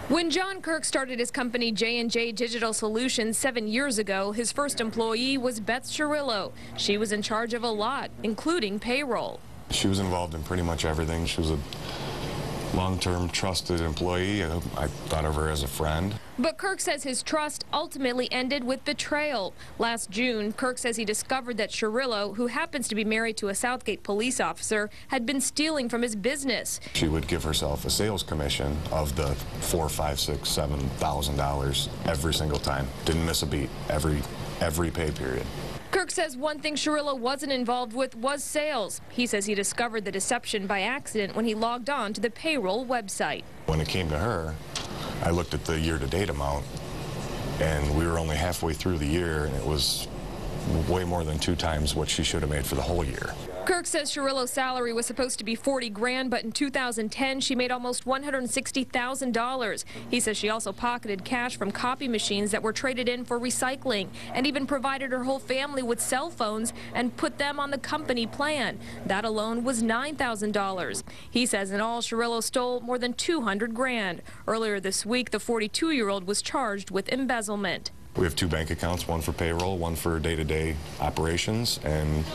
When John Kirk started his company J&J Digital Solutions 7 years ago, his first employee was Beth Cirillo. She was in charge of a lot, including payroll. She was involved in pretty much everything. She was a long-term trusted employee. I thought of her as a friend. But Kirk says his trust ultimately ended with betrayal. Last June, Kirk says he discovered that Cirillo, who happens to be married to a Southgate police officer, had been stealing from his business. She would give herself a sales commission of the $4,000, $5,000, $6,000, $7,000 every single time. Didn't miss a beat every pay period. Kirk says one thing Cirillo wasn't involved with was sales. He says he discovered the deception by accident when he logged on to the payroll website. When it came to her, I looked at the year-to-date amount, and we were only halfway through the year, and it was way more than 2 times what she should have made for the whole year. Kirk says Cirillo's salary was supposed to be $40 grand, but in 2010 she made almost $160,000. He says she also pocketed cash from copy machines that were traded in for recycling, and even provided her whole family with cell phones and put them on the company plan. That alone was $9,000. He says in all, Cirillo stole more than 200 grand. Earlier this week, the 42-year-old was charged with embezzlement. We have 2 bank accounts, one for payroll, one for day-to-day operations, and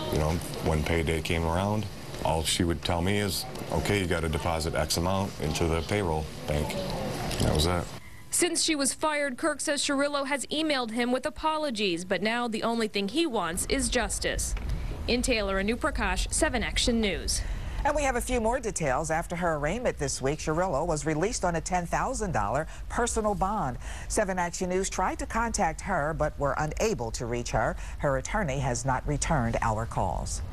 when payday came around, all she would tell me is, okay, you got to deposit X amount into the payroll bank. And that was that. Since she was fired, Kirk says Cirillo has emailed him with apologies, but now the only thing he wants is justice. In Taylor and New Prakash, 7 Action News. And we have a few more details. After her arraignment this week, Cirillo was released on a $10,000 personal bond. 7 Action News tried to contact her, but were unable to reach her. Her attorney has not returned our calls.